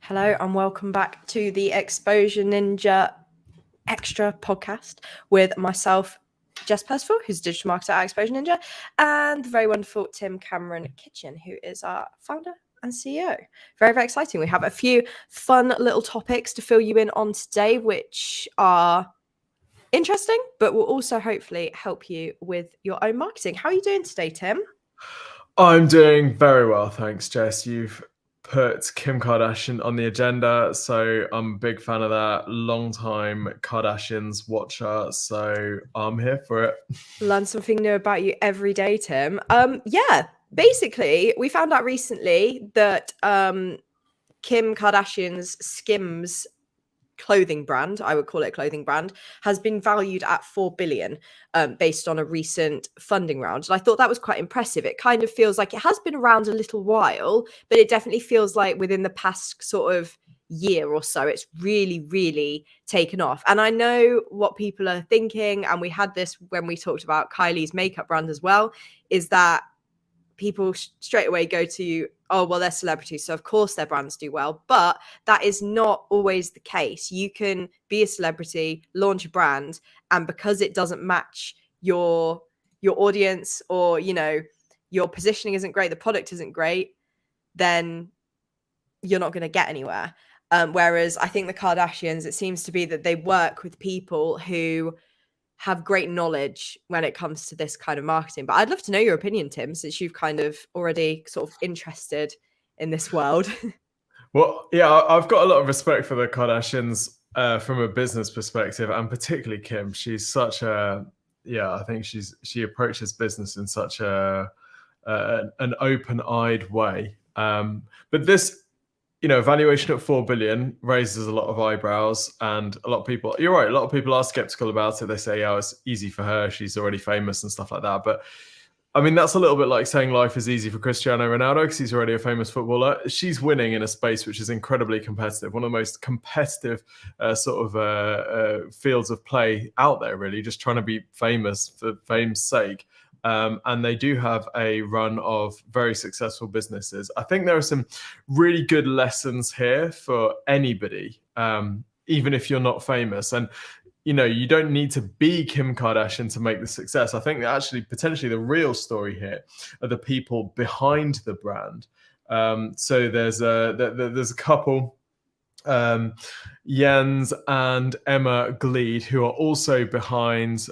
Hello and welcome back to the Exposure Ninja Extra podcast with myself, Jess Percival, who's a digital marketer at Exposure Ninja, and the very wonderful Tim Cameron Kitchen, who is our founder and CEO. Very, very exciting. We have a few fun little topics to fill you in on today, which are interesting, but will also hopefully help you with your own marketing. How are you doing today, Tim? I'm doing very well, thanks, Jess. You've put Kim Kardashian on the agenda, so I'm a big fan of that. Long time Kardashians watcher, so I'm here for it. Learn something new about you every day, Tim. Basically, we found out recently that Kim Kardashian's SKIMS clothing brand, I would call it a clothing brand, has been valued at 4 billion based on a recent funding round. And I thought that was quite impressive. It kind of feels like it has been around a little while, but it definitely feels like within the past sort of year or so, it's really, really taken off. And I know what people are thinking, and we had this when we talked about Kylie's makeup brand as well, is that people straight away go to, oh, well, they're celebrities, so of course their brands do well. But that is not always the case. You can be a celebrity, launch a brand, and because it doesn't match your audience, or your positioning isn't great, the product isn't great, then you're not going to get anywhere. Whereas I think the Kardashians, it seems to be that they work with people who have great knowledge when it comes to this kind of marketing. But I'd love to know your opinion, Tim, since you've kind of already sort of interested in this world. Well, yeah, I've got a lot of respect for the Kardashians from a business perspective, and particularly Kim. She's such a, I think she approaches business in such an open-eyed way. But this, valuation at 4 billion raises a lot of eyebrows, and a lot of people, you're right, a lot of people are skeptical about it. They say, oh, it's easy for her, she's already famous and stuff like that. But I mean, that's a little bit like saying life is easy for Cristiano Ronaldo because he's already a famous footballer. She's winning in a space which is incredibly competitive, one of the most competitive fields of play out there, really, just trying to be famous for fame's sake. And they do have a run of very successful businesses. I think there are some really good lessons here for anybody, even if you're not famous. And you don't need to be Kim Kardashian to make the success. I think that actually potentially the real story here are the people behind the brand. So there's a couple, Jens and Emma Gleed, who are also behind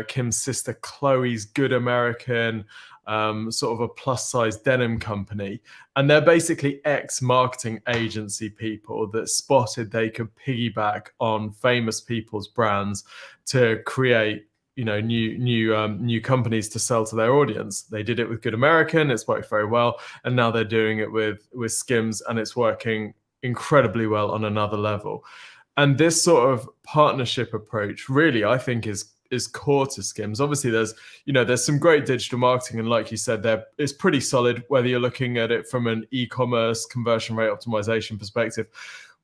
Kim's sister Chloe's Good American, sort of a plus-size denim company. And they're basically ex-marketing agency people that spotted they could piggyback on famous people's brands to create new companies to sell to their audience. They did it with Good American, it's worked very well, and now they're doing it with SKIMS, and it's working incredibly well on another level. And this sort of partnership approach really, I think, is core to SKIMS. Obviously, there's some great digital marketing, and like you said, it's pretty solid. Whether you're looking at it from an e-commerce conversion rate optimization perspective,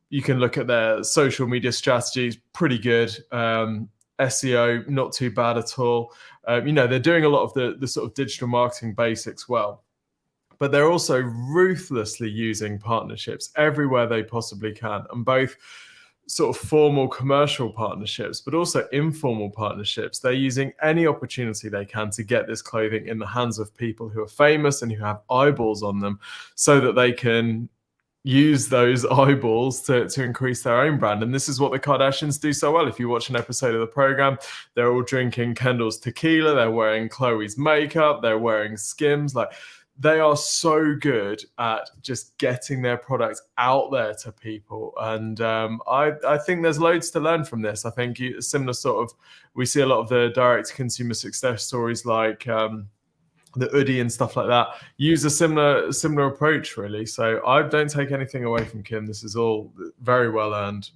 you can look at their social media strategies, pretty good. SEO, not too bad at all. They're doing a lot of the sort of digital marketing basics well. But they're also ruthlessly using partnerships everywhere they possibly can, and both sort of formal commercial partnerships, but also informal partnerships. They're using any opportunity they can to get this clothing in the hands of people who are famous and who have eyeballs on them, so that they can use those eyeballs to increase their own brand. And this is what the Kardashians do so well. If you watch an episode of the program, they're all drinking Kendall's tequila, they're wearing Chloe's makeup, they're wearing SKIMS. Like, they are so good at just getting their product out there to people. And I think there's loads to learn from this. I think similar sort of, we see a lot of the direct consumer success stories like the Udi and stuff like that use a similar approach, really. So I don't take anything away from Kim. This is all very well earned.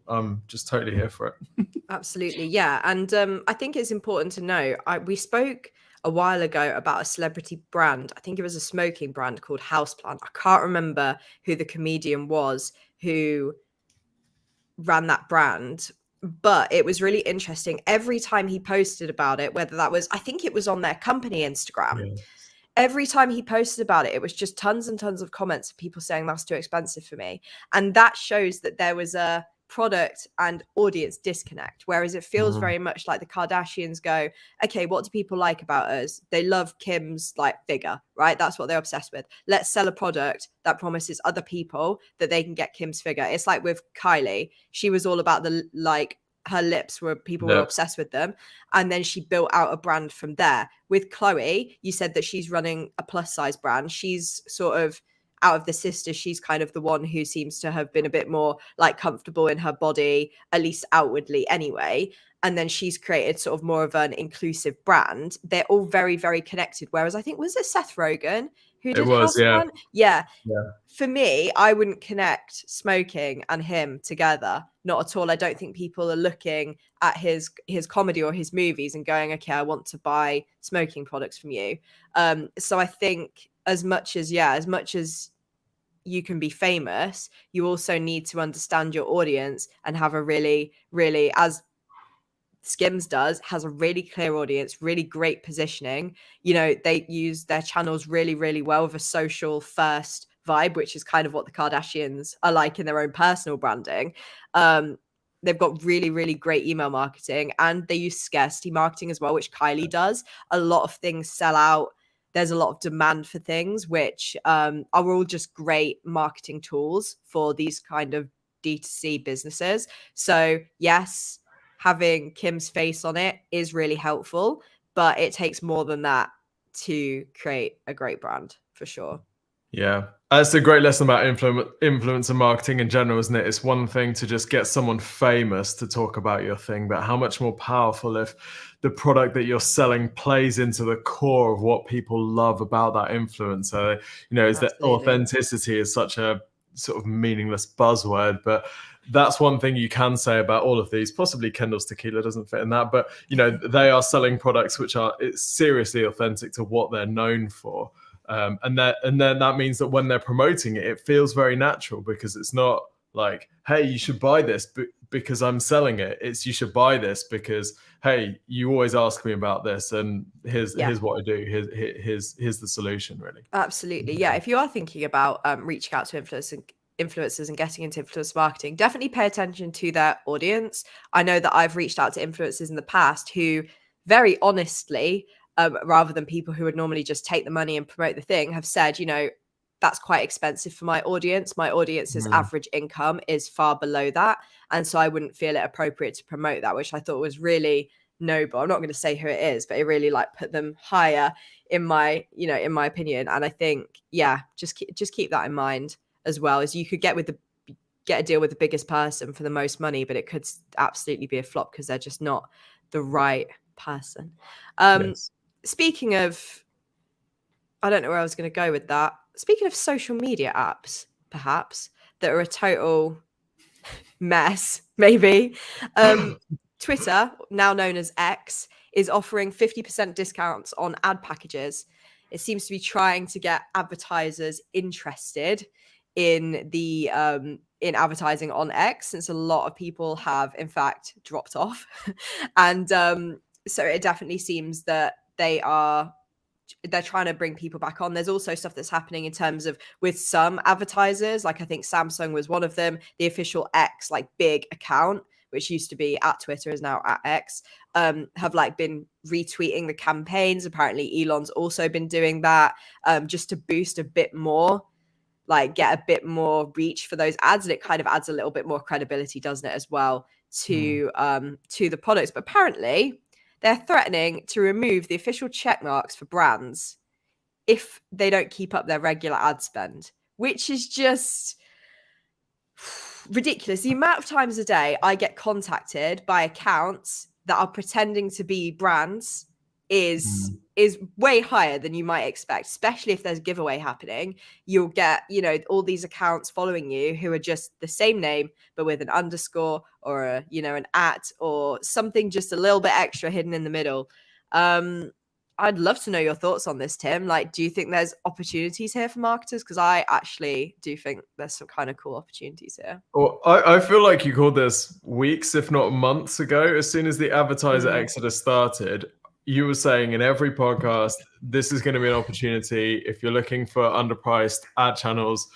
I'm just totally here for it. Absolutely, yeah. And I think it's important to know, we spoke a while ago about a celebrity brand. I think it was a smoking brand called Houseplant. I can't remember who the comedian was who ran that brand, but it was really interesting. Every time he posted about it, whether that was, I think it was on their company Instagram, every time he posted about it, it was just tons and tons of comments of people saying that's too expensive for me. And that shows that there was a product and audience disconnect, whereas it feels very much like the Kardashians go, okay, what do people like about us? They love Kim's like figure, right? That's what they're obsessed with. Let's sell a product that promises other people that they can get Kim's figure. It's like with Kylie, she was all about the like her lips were people were obsessed with them, and then she built out a brand from there. With Chloe, you said that she's running a plus size brand. She's sort of out of the sisters, she's kind of the one who seems to have been a bit more like comfortable in her body, at least outwardly anyway. And then she's created sort of more of an inclusive brand. They're all very, very connected. Whereas I think, was it Seth Rogen who did House One? Yeah. For me, I wouldn't connect smoking and him together. Not at all. I don't think people are looking at his comedy or his movies and going, okay, I want to buy smoking products from you. So I think as much as you can be famous, you also need to understand your audience and have a really, really, as SKIMS does, has a really clear audience, really great positioning. You know, they use their channels really, really well with a social first vibe, which is kind of what the Kardashians are like in their own personal branding. They've got really, really great email marketing, and they use scarcity marketing as well, which Kylie does. A lot of things sell out. There's a lot of demand for things, which are all just great marketing tools for these kind of D2C businesses. So yes, having Kim's face on it is really helpful, but it takes more than that to create a great brand, for sure. Yeah, that's a great lesson about influencer marketing in general, isn't it? It's one thing to just get someone famous to talk about your thing, but how much more powerful if the product that you're selling plays into the core of what people love about that influencer. You know, is that authenticity is such a sort of meaningless buzzword, but that's one thing you can say about all of these. Possibly Kendall's tequila doesn't fit in that, but you know, they are selling products which are seriously authentic to what they're known for. And then that means that when they're promoting it, it feels very natural, because it's not like, hey, you should buy this because I'm selling it. It's, you should buy this because, hey, you always ask me about this, and here's what I do. Here's the solution, really. Absolutely. Yeah. If you are thinking about reaching out to influencers and getting into influencer marketing, definitely pay attention to their audience. I know that I've reached out to influencers in the past who very honestly, rather than people who would normally just take the money and promote the thing, have said, you know, that's quite expensive for my audience. My audience's average income is far below that. And so I wouldn't feel it appropriate to promote that, which I thought was really noble. I'm not going to say who it is, but it really like put them higher in my opinion. And I think, yeah, just keep that in mind as well, as you could get a deal with the biggest person for the most money, but it could absolutely be a flop because they're just not the right person. Yes. Speaking of, I don't know where I was going to go with that. Speaking of social media apps, perhaps, that are a total mess, maybe. Twitter, now known as X, is offering 50% discounts on ad packages. It seems to be trying to get advertisers interested in the in advertising on X, since a lot of people have, in fact, dropped off. And so it definitely seems that they're trying to bring people back on. There's also stuff that's happening in terms of with some advertisers, like I think Samsung was one of them, the official X like big account, which used to be at Twitter, is now at X, have like been retweeting the campaigns. Apparently Elon's also been doing that, just to boost a bit more, like get a bit more reach for those ads. And it kind of adds a little bit more credibility, doesn't it, as well, to the products. But apparently they're threatening to remove the official check marks for brands if they don't keep up their regular ad spend, which is just ridiculous. The amount of times a day I get contacted by accounts that are pretending to be brands is way higher than you might expect, especially if there's a giveaway happening. You'll get, you know, all these accounts following you who are just the same name, but with an underscore or a, you know, an at or something just a little bit extra hidden in the middle. I'd love to know your thoughts on this, Tim. Like, do you think there's opportunities here for marketers? Because I actually do think there's some kind of cool opportunities here. Well, I feel like you called this weeks, if not months ago. As soon as the advertiser exodus started, you were saying in every podcast, this is going to be an opportunity. If you're looking for underpriced ad channels,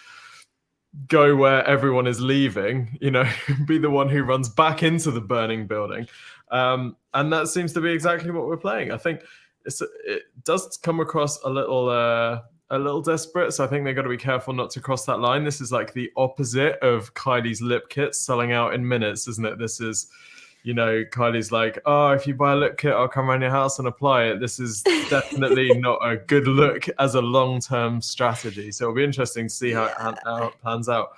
go where everyone is leaving, be the one who runs back into the burning building. And that seems to be exactly what we're playing. I think it does come across a little desperate. So I think they've got to be careful not to cross that line. This is like the opposite of Kylie's lip kits selling out in minutes, isn't it? This is, Kylie's like, oh, if you buy a lip kit, I'll come around your house and apply it. This is definitely not a good look as a long-term strategy. So it'll be interesting to see how it plans out.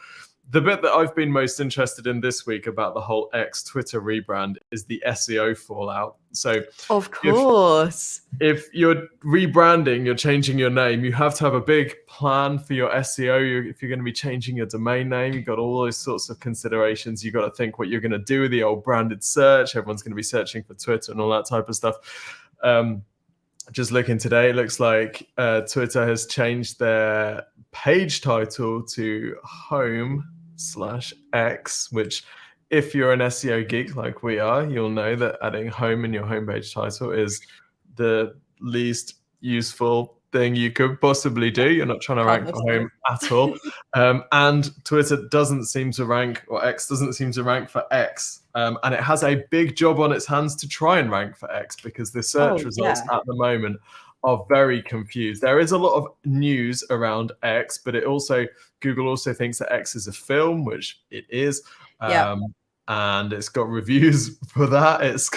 The bit that I've been most interested in this week about the whole X Twitter rebrand is the SEO fallout. So of course, if you're rebranding, you're changing your name, you have to have a big plan for your SEO. If you're going to be changing your domain name, you've got all those sorts of considerations. You've got to think what you're going to do with the old branded search. Everyone's going to be searching for Twitter and all that type of stuff. Just looking today, it looks like Twitter has changed their page title to home/X, which if you're an SEO geek like we are, you'll know that adding home in your homepage title is the least useful thing you could possibly do. You're not trying to rank for home at all. And Twitter doesn't seem to rank, or X doesn't seem to rank for X. And it has a big job on its hands to try and rank for X, because the search results at the moment are very confused. There is a lot of news around X, but Google also thinks that X is a film, which it is. And it's got reviews for that. It's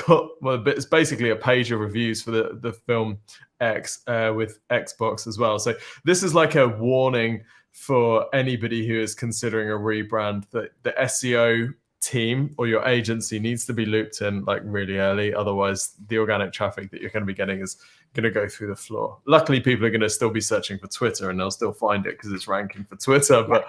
basically a page of reviews for the film X with Xbox as well. So this is like a warning for anybody who is considering a rebrand, that the SEO team or your agency needs to be looped in like really early. Otherwise, the organic traffic that you're going to be getting is going to go through the floor. Luckily, people are going to still be searching for Twitter and they'll still find it because it's ranking for Twitter. But,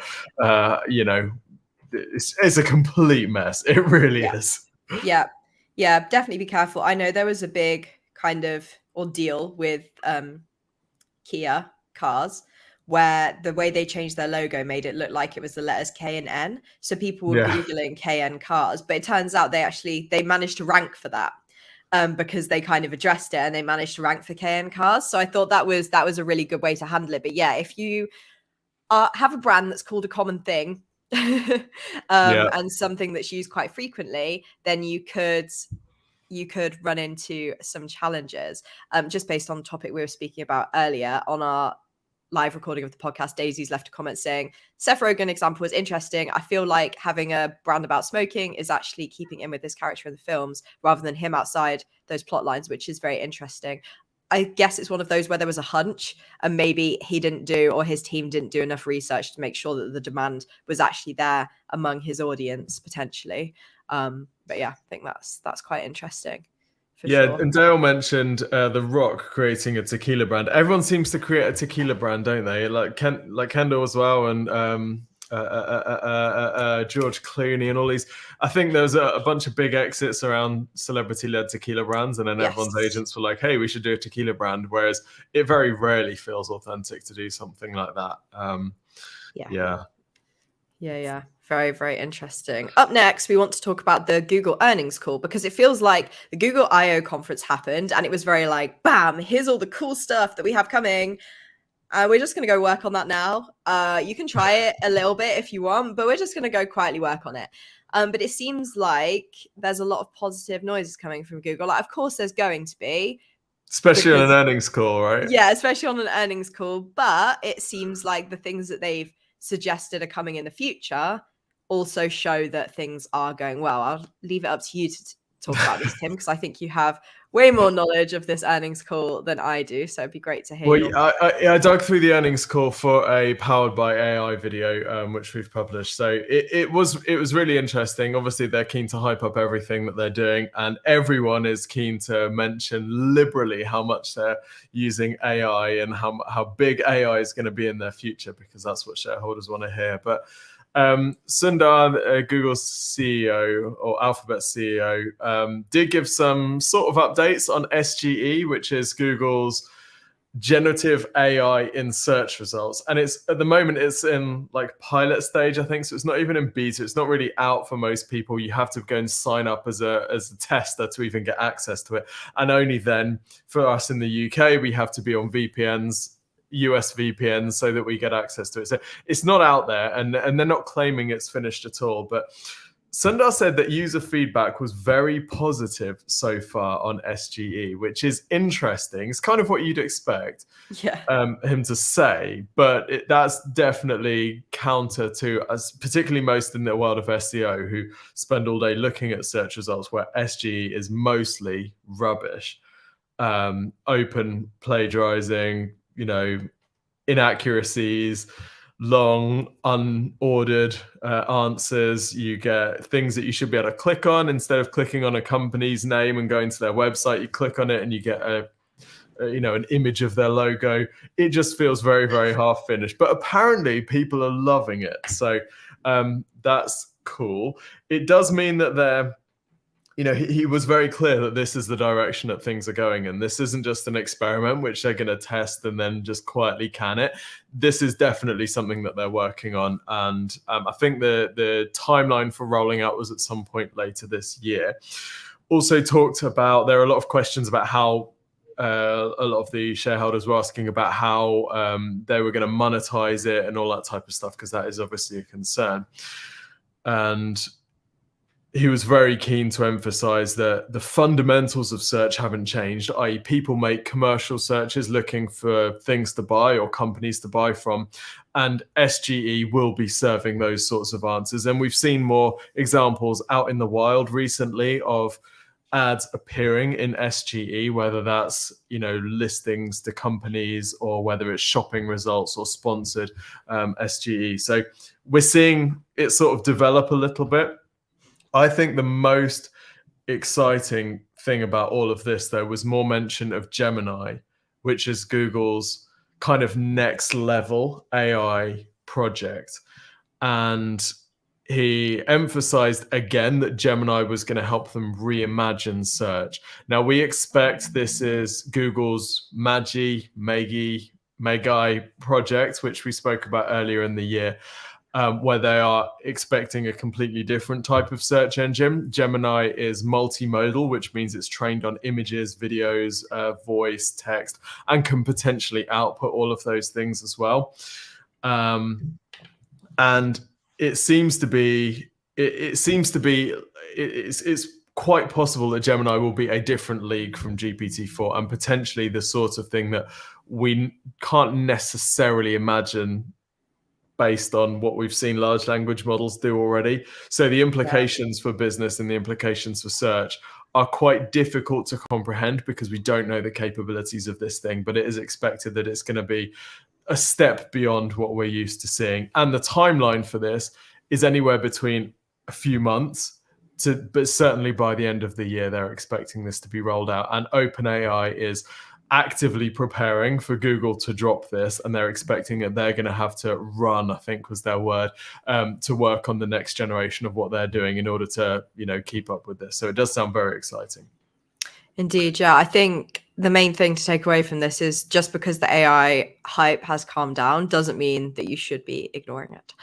it's a complete mess. It really is. Yeah, definitely be careful. I know there was a big kind of ordeal with Kia cars, where the way they changed their logo made it look like it was the letters K and N. So people were Googling KN cars, but it turns out they managed to rank for that because they kind of addressed it and they managed to rank for KN cars. So I thought that was a really good way to handle it. But yeah, if you have a brand that's called a common thing, and something that's used quite frequently, then you could run into some challenges. Just based on the topic we were speaking about earlier on our live recording of the podcast, Davies left a comment saying Seth Rogen example was interesting. I feel like having a brand about smoking is actually keeping in with this character in the films rather than him outside those plot lines, which is very interesting. I guess it's one of those where there was a hunch and maybe he didn't do, or his team didn't do enough research to make sure that the demand was actually there among his audience potentially. But yeah, I think that's quite interesting. Sure. And Dale mentioned The Rock creating a tequila brand. Everyone seems to create a tequila brand, don't they? Like Kendall as well, and George Clooney and all these. I think there was a bunch of big exits around celebrity-led tequila brands, and then everyone's agents were like, hey, we should do a tequila brand, whereas it very rarely feels authentic to do something like that. Yeah. Very, very interesting. Up next, we want to talk about the Google earnings call, because it feels like the Google I/O conference happened and it was very like, bam, here's all the cool stuff that we have coming. We're just going to go work on that now. You can try it a little bit if you want, but we're just going to go quietly work on it. But it seems like there's a lot of positive noises coming from Google. Like, of course, there's going to be. Especially on an earnings call, right? Yeah, especially on an earnings call. But it seems like the things that they've suggested are coming in the future also show that things are going well. I'll leave it up to you to talk about this, Tim, because I think you have way more knowledge of this earnings call than I do. So it'd be great to hear. Well, I dug through the earnings call for a powered by AI video, which we've published. So it was really interesting. Obviously, they're keen to hype up everything that they're doing, and everyone is keen to mention liberally how much they're using AI and how big AI is going to be in their future, because that's what shareholders want to hear. But Sundar, Google's CEO or Alphabet CEO, did give some sort of updates on SGE, which is Google's generative AI in search results. And it's at the moment it's in like pilot stage, I think. So it's not even in beta. It's not really out for most people. You have to go and sign up as a tester to even get access to it. And only then for us in the UK, we have to be on VPNs, US VPNs, so that we get access to it. So it's not out there, and they're not claiming it's finished at all. But Sundar said that user feedback was very positive so far on SGE, which is interesting. It's kind of what you'd expect him to say, but that's definitely counter to us, particularly most in the world of SEO, who spend all day looking at search results, where SGE is mostly rubbish, open plagiarizing, inaccuracies, long unordered answers. You get things that you should be able to click on. Instead of clicking on a company's name and going to their website, you click on it and you get an image of their logo. It just feels very, very half finished, but apparently people are loving it. So that's cool. It does mean that they're, he was very clear that this is the direction that things are going in. This isn't just an experiment which they're going to test and then just quietly can it. This is definitely something that they're working on. And I think the timeline for rolling out was at some point later this year. Also talked about, there are a lot of questions about how a lot of the shareholders were asking about how they were going to monetize it and all that type of stuff, because that is obviously a concern. And he was very keen to emphasize that the fundamentals of search haven't changed, i.e. people make commercial searches looking for things to buy or companies to buy from, and SGE will be serving those sorts of answers. And we've seen more examples out in the wild recently of ads appearing in SGE, whether that's, listings to companies or whether it's shopping results or sponsored SGE. So we're seeing it sort of develop a little bit. I think the most exciting thing about all of this, though, was more mention of Gemini, which is Google's kind of next level AI project. And he emphasized again that Gemini was going to help them reimagine search. Now, we expect this is Google's Magi project, which we spoke about earlier in the year. Where they are expecting a completely different type of search engine. Gemini is multimodal, which means it's trained on images, videos, voice, text, and can potentially output all of those things as well. And it seems to be, it's quite possible that Gemini will be a different league from GPT-4, and potentially the sort of thing that we can't necessarily imagine based on what we've seen large language models do already. So the implications for business and the implications for search are quite difficult to comprehend because we don't know the capabilities of this thing, but it is expected that it's going to be a step beyond what we're used to seeing. And the timeline for this is anywhere between a few months but certainly by the end of the year, they're expecting this to be rolled out. And OpenAI is actively preparing for Google to drop this, and they're expecting that they're going to have to run, I think was their word, to work on the next generation of what they're doing in order to, keep up with this. So it does sound very exciting. Indeed, yeah. I think the main thing to take away from this is just because the AI hype has calmed down doesn't mean that you should be ignoring it.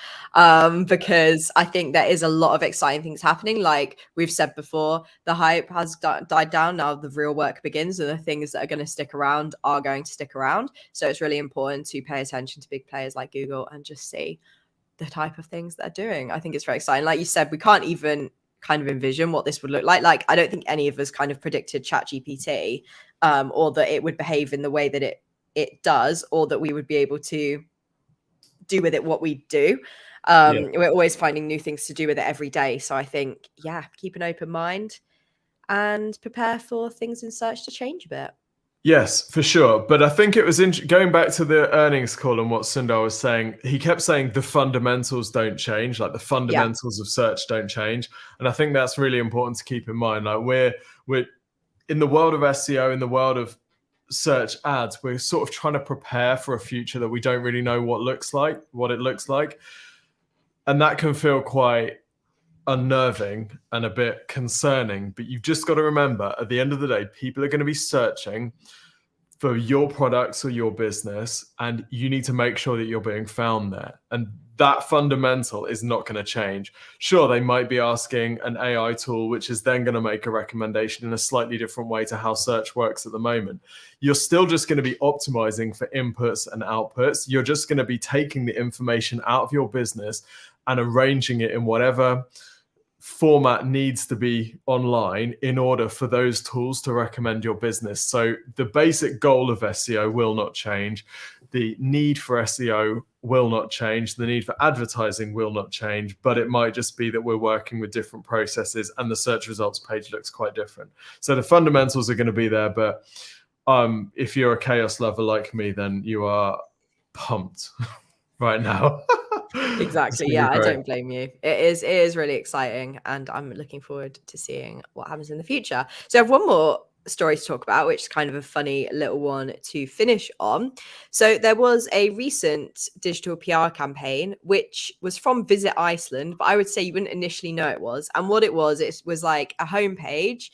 Because I think there is a lot of exciting things happening. Like we've said before, the hype has died down. Now the real work begins, and the things that are going to stick around are going to stick around. So it's really important to pay attention to big players like Google and just see the type of things they're doing. I think it's very exciting. Like you said, we can't even kind of envision what this would look like. Like, I don't think any of us kind of predicted ChatGPT or that it would behave in the way that it does, or that we would be able to do with it what we do. We're always finding new things to do with it every day. So I think, keep an open mind and prepare for things in search to change a bit. Yes, for sure. But I think it was going back to the earnings call and what Sundar was saying. He kept saying the fundamentals don't change, like the fundamentals of search don't change. And I think that's really important to keep in mind. Like we're in the world of SEO, in the world of search ads, we're sort of trying to prepare for a future that we don't really know what it looks like. And that can feel quite unnerving and a bit concerning, but you've just got to remember at the end of the day, people are going to be searching for your products or your business, and you need to make sure that you're being found there. And that fundamental is not going to change. Sure, they might be asking an AI tool, which is then going to make a recommendation in a slightly different way to how search works at the moment. You're still just going to be optimizing for inputs and outputs. You're just going to be taking the information out of your business and arranging it in whatever format needs to be online in order for those tools to recommend your business. So the basic goal of SEO will not change. The need for SEO will not change. The need for advertising will not change, but it might just be that we're working with different processes and the search results page looks quite different. So the fundamentals are going to be there, but if you're a chaos lover like me, then you are pumped right now. Exactly. Yeah, I don't blame you. It is really exciting, and I'm looking forward to seeing what happens in the future. So I have one more story to talk about, which is kind of a funny little one to finish on. So there was a recent digital PR campaign, which was from Visit Iceland, but I would say you wouldn't initially know it was. And what it was like a homepage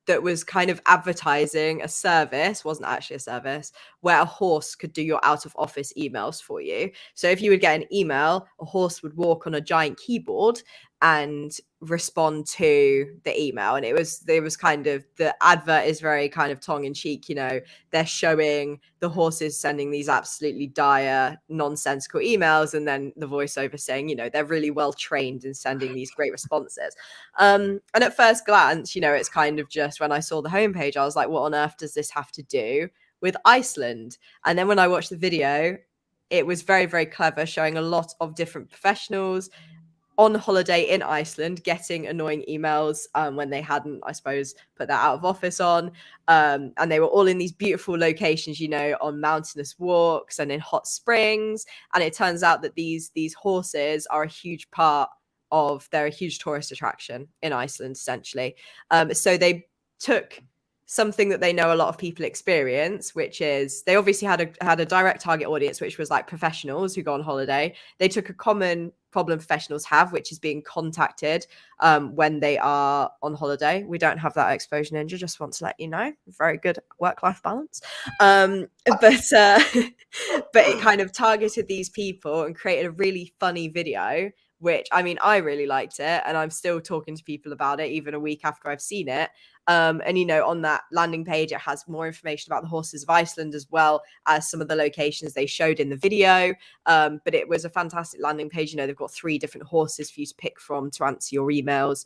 that was kind of advertising a service, wasn't actually a service, where a horse could do your out of office emails for you. So if you would get an email, a horse would walk on a giant keyboard and respond to the email. And it was kind of, the advert is very kind of tongue in cheek, you know, they're showing the horses sending these absolutely dire, nonsensical emails, and then the voiceover saying, you know, they're really well trained in sending these great responses. And at first glance, you know, it's kind of just, when I saw the homepage, I was like, what on earth does this have to do with Iceland? And then when I watched the video, it was very, very clever, showing a lot of different professionals on holiday in Iceland getting annoying emails when they hadn't, I suppose, put that out of office on. And they were all in these beautiful locations, you know, on mountainous walks and in hot springs. And it turns out that these horses are a huge part of, they're a huge tourist attraction in Iceland, essentially. So they took something that they know a lot of people experience, which is, they obviously had a direct target audience, which was like professionals who go on holiday. They took a common problem professionals have, which is being contacted when they are on holiday. We don't have that exposure ninja, just want to let you know. Very good work-life balance. But it kind of targeted these people and created a really funny video, which, I mean, I really liked it, and I'm still talking to people about it even a week after I've seen it. And, you know, on that landing page, it has more information about the horses of Iceland, as well as some of the locations they showed in the video. But it was a fantastic landing page. You know, they've got 3 different horses for you to pick from to answer your emails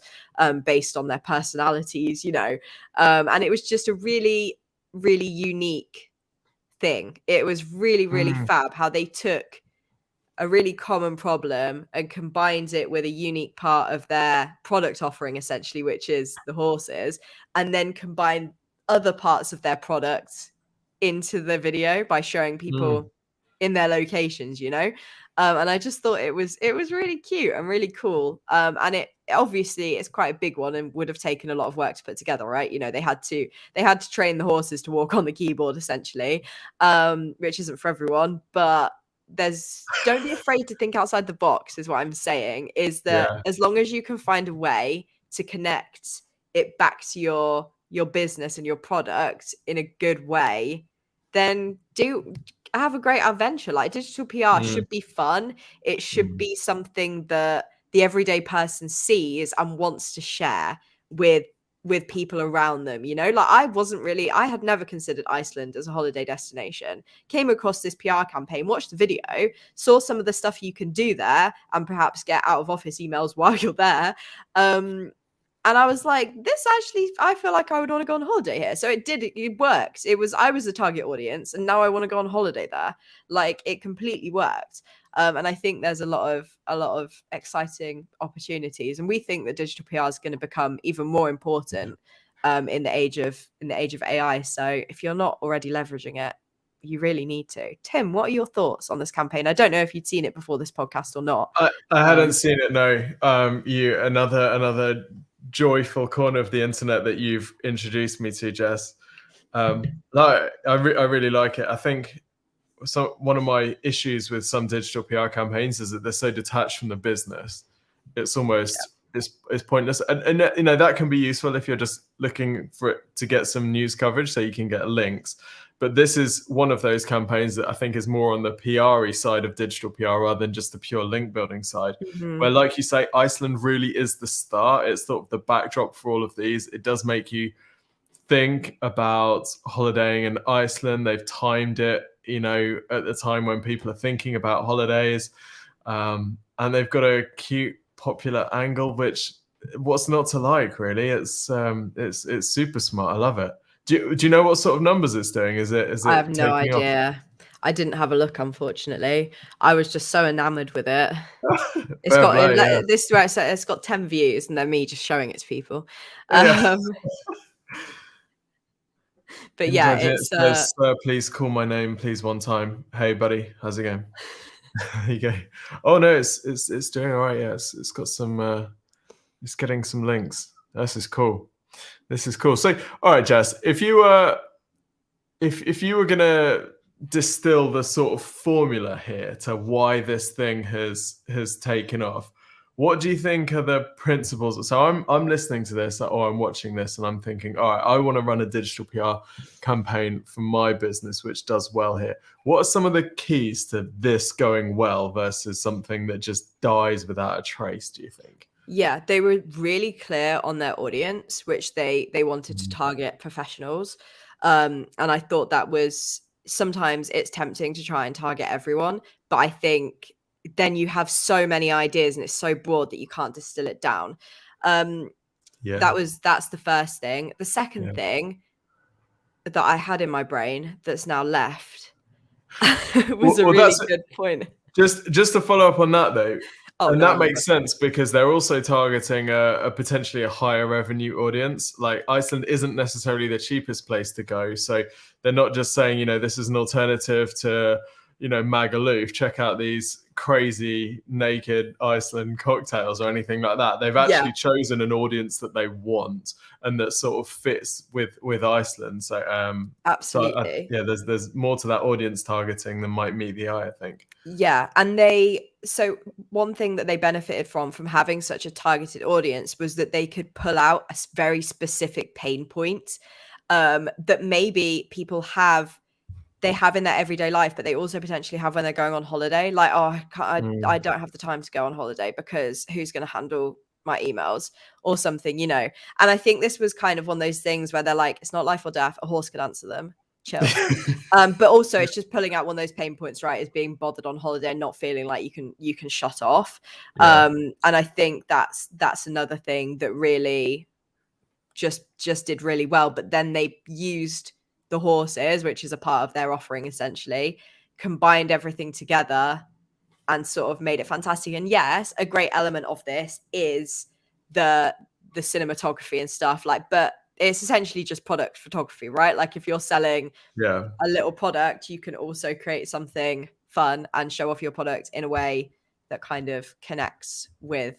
based on their personalities, you know. And it was just a really, really unique thing. It was really, really fab how they took a really common problem and combines it with a unique part of their product offering, essentially, which is the horses, and then combine other parts of their products into the video by showing people in their locations, you know. And I just thought it was really cute and really cool. And it obviously, it's quite a big one and would have taken a lot of work to put together, right? You know, they had to train the horses to walk on the keyboard, essentially, which isn't for everyone, but don't be afraid to think outside the box, is what I'm saying, is that as long as you can find a way to connect it back to your business and your product in a good way, then have a great adventure. Like, digital PR should be fun. It should be something that the everyday person sees and wants to share with people around them, you know. Like, I had never considered Iceland as a holiday destination. Came across this PR campaign, watched the video, saw some of the stuff you can do there and perhaps get out of office emails while you're there. And I was like, this actually, I feel like I would want to go on holiday here. So it worked. I was the target audience, and now I want to go on holiday there. Like, it completely worked. And I think there's a lot of exciting opportunities. And we think that digital PR is going to become even more important in the age of AI. So if you're not already leveraging it, you really need to. Tim, what are your thoughts on this campaign? I don't know if you'd seen it before this podcast or not. I hadn't seen it. No. You another joyful corner of the internet that you've introduced me to, Jess. No, I really like it. I think one of my issues with some digital PR campaigns is that they're so detached from the business. It's almost it's pointless. And you know, that can be useful if you're just looking for it to get some news coverage so you can get links. But this is one of those campaigns that I think is more on the PR-y side of digital PR rather than just the pure link building side. Where, like you say, Iceland really is the start. It's sort of the backdrop for all of these. It does make you think about holidaying in Iceland. They've timed it, you know, at the time when people are thinking about holidays. And they've got a cute, popular angle, which what's not to like, really? It's super smart. I love it. Do you know what sort of numbers it's doing? Is it I have no taking off? idea. I didn't have a look, unfortunately. I was just so enamored with it. It's Fair got play, yeah. this is where it's got 10 views, and then me just showing it to people. Yeah. But yeah, it's says, please call my name, please, one time. Hey, buddy, how's it going? There you go. Oh no, it's doing all right. Yeah, it's got some. It's getting some links. This is cool. This is cool. So, all right, Jess, if you were gonna distill the sort of formula here to why this thing has taken off, what do you think are the principles? So I'm listening to this, or I'm watching this, and I'm thinking, all right, I want to run a digital PR campaign for my business, which does well here. What are some of the keys to this going well versus something that just dies without a trace, do you think? Yeah, they were really clear on their audience, which they wanted to target professionals. And I thought that was, sometimes it's tempting to try and target everyone, but I think then you have so many ideas and it's so broad that you can't distill it down. That's the first thing. The second thing that I had in my brain that's now left was a really good point. Just to follow up on that though. And that makes sense because they're also targeting a potentially a higher revenue audience. Like Iceland isn't necessarily the cheapest place to go. So they're not just saying, you know, this is an alternative to, you know, Magaluf. Check out these crazy naked Iceland cocktails or anything like that. They've actually chosen an audience that they want and that sort of fits with Iceland. So absolutely. There's more to that audience targeting than might meet the eye, I think. Yeah, and so one thing that they benefited from having such a targeted audience was that they could pull out a very specific pain point that maybe people have in their everyday life, but they also potentially have when they're going on holiday. Like, oh, I don't have the time to go on holiday because who's going to handle my emails or something, you know? And I think this was kind of one of those things where they're like, it's not life or death. A horse can answer them. Chill. But also it's just pulling out one of those pain points, right? Is being bothered on holiday and not feeling like you can shut off. And I think that's another thing that really just did really well. But then they used the horses, which is a part of their offering, essentially combined everything together and sort of made it fantastic. And yes, a great element of this is the cinematography and stuff, like, but it's essentially just product photography, right? Like if you're selling a little product, you can also create something fun and show off your product in a way that kind of connects with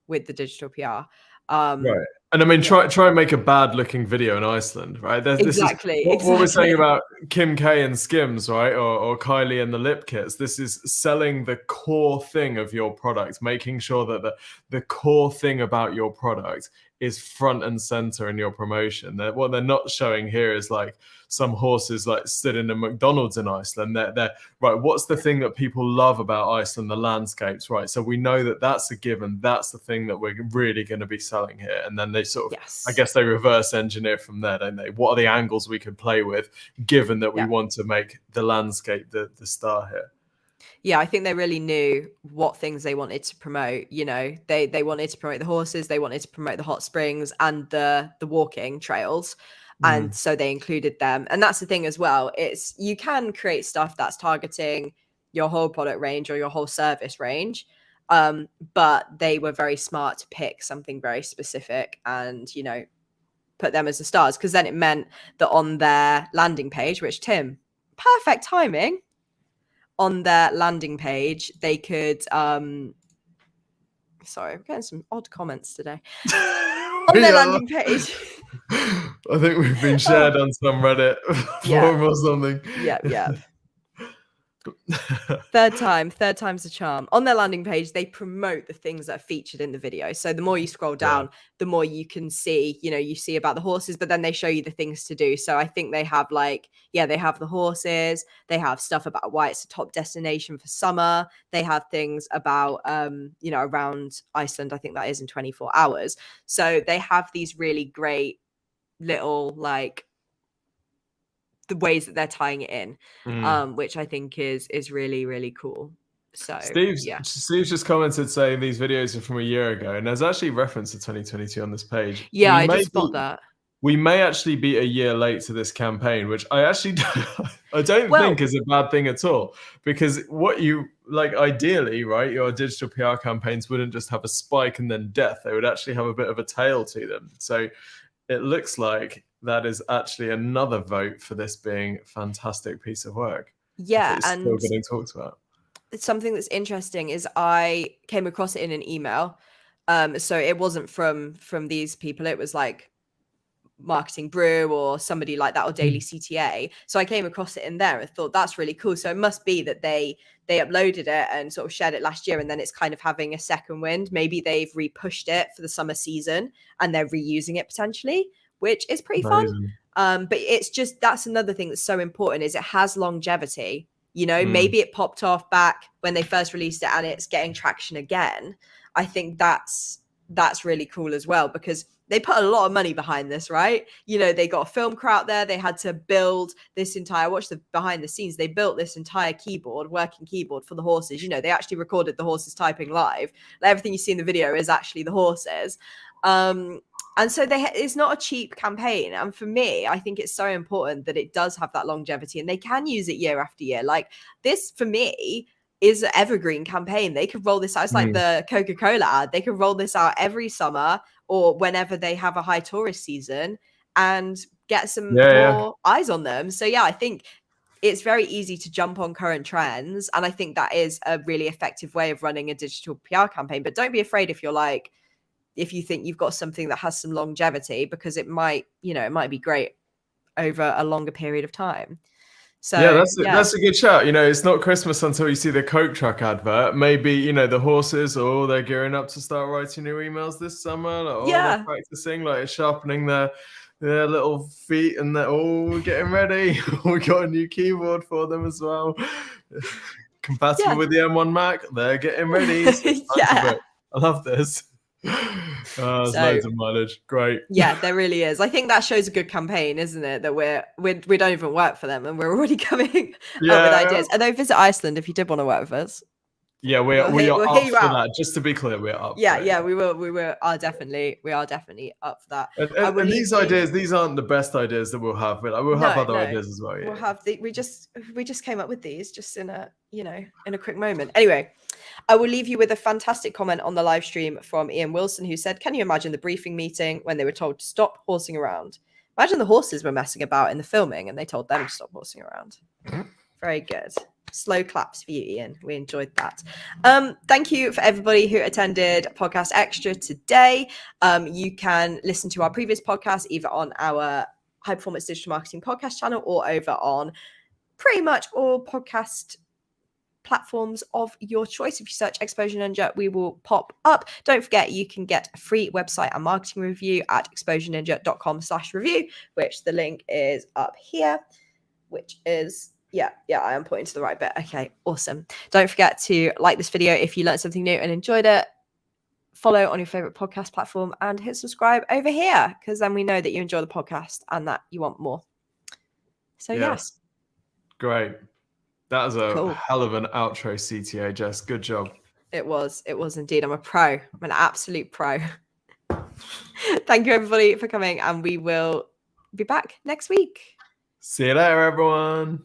the digital PR. Right. And I mean, try and make a bad looking video in Iceland, right? Exactly. What we're saying about Kim K and Skims, right? Or Kylie and the lip kits. This is selling the core thing of your product, making sure that the core thing about your product is front and center in your promotion. What they're not showing here is like some horses like stood in a McDonald's in Iceland. They're right. What's the thing that people love about Iceland? The landscapes, right? So we know that that's a given. That's the thing that we're really going to be selling here. And then they sort of, I guess they reverse engineer from there, don't they? What are the angles we could play with, given that we want to make the landscape the star here? Yeah, I think they really knew what things they wanted to promote. You know, they wanted to promote the horses, they wanted to promote the hot springs and the walking trails. And so they included them. And that's the thing as well. It's, you can create stuff that's targeting your whole product range or your whole service range. But they were very smart to pick something very specific and, you know, put them as the stars. Because then it meant that on their landing page, which Tim, perfect timing, on their landing page, they could, sorry, I'm getting some odd comments today. On their landing page. I think we've been shared on some Reddit forum or something. Yeah. Third time's the charm. On their landing page, they promote the things that are featured in the video. So the more you scroll down, the more you can see, you see about the horses, but then they show you the things to do. So I think they have they have the horses, they have stuff about why it's a top destination for summer. They have things about, around Iceland. I think that is in 24 hours. So they have these really great little, the ways that they're tying it in, which I think is really, really cool. So Steve's just commented saying these videos are from a year ago, and there's actually reference to 2022 on this page. Yeah, I did spot that. We may actually be a year late to this campaign, which I actually don't think is a bad thing at all, because what you ideally, right, your digital PR campaigns wouldn't just have a spike and then death. They would actually have a bit of a tail to them. So it looks like that is actually another vote for this being a fantastic piece of work. Yeah, and still getting talked about. Something that's interesting is I came across it in an email. So it wasn't from these people. It was like Marketing Brew or somebody like that, or Daily CTA. So I came across it in there and thought that's really cool. So it must be that they uploaded it and sort of shared it last year, and then it's kind of having a second wind. Maybe they've repushed it for the summer season and they're reusing it potentially, which is pretty fun. But it's just, that's another thing that's so important, is it has longevity. Maybe it popped off back when they first released it and it's getting traction again. I think that's really cool as well, because they put a lot of money behind this, right? They got a film crew out there. They had to build this entire, watch the behind the scenes. They built this entire working keyboard for the horses. They actually recorded the horses typing live. Everything you see in the video is actually the horses. And so it's not a cheap campaign. And for me, I think it's so important that it does have that longevity and they can use it year after year. Like this, for me, is an evergreen campaign. They could roll this out. It's like the Coca-Cola ad. They could roll this out every summer or whenever they have a high tourist season and get some more eyes on them. So yeah, I think it's very easy to jump on current trends. And I think that is a really effective way of running a digital PR campaign. But don't be afraid if you think you've got something that has some longevity, because it might be great over a longer period of time. So that's a good shout. It's not Christmas until you see the Coke truck advert. Maybe, the horses, they're gearing up to start writing new emails this summer. They're practicing, sharpening their little feet, and they're all getting ready. We got a new keyboard for them as well. Compatible with the M1 Mac. They're getting ready. I love this. There's loads of mileage. Great. Yeah, there really is. I think that shows a good campaign, isn't it? That we don't even work for them and we're already coming up with ideas. And they visit Iceland if you did want to work with us. Yeah, we are up for that. Just to be clear, we're up. Yeah, we are definitely up for that. And these ideas, these aren't the best ideas that we'll have. But we'll have other ideas as well. Yeah. We'll have we just came up with these just in a quick moment. Anyway, I will leave you with a fantastic comment on the live stream from Ian Wilson, who said, "Can you imagine the briefing meeting when they were told to stop horsing around? Imagine the horses were messing about in the filming and they told them to stop horsing around." Very good. Slow claps for you, Ian. We enjoyed that. Thank you for everybody who attended Podcast Extra today. You can listen to our previous podcast either on our High Performance Digital Marketing podcast channel or over on pretty much all podcast platforms of your choice. If you search Exposure Ninja, we will pop up. Don't forget, you can get a free website and marketing review at exposureninja.com/review, which the link is up here, which is I am pointing to the right bit. Okay, awesome. Don't forget to like this video if you learned something new and enjoyed it. Follow on your favorite podcast platform and hit subscribe over here, because then we know that you enjoy the podcast and that you want more. So yes. Great. That was a hell of an outro, CTA, Jess. Good job. It was indeed. I'm a pro. I'm an absolute pro. Thank you, everybody, for coming, and we will be back next week. See you later, everyone.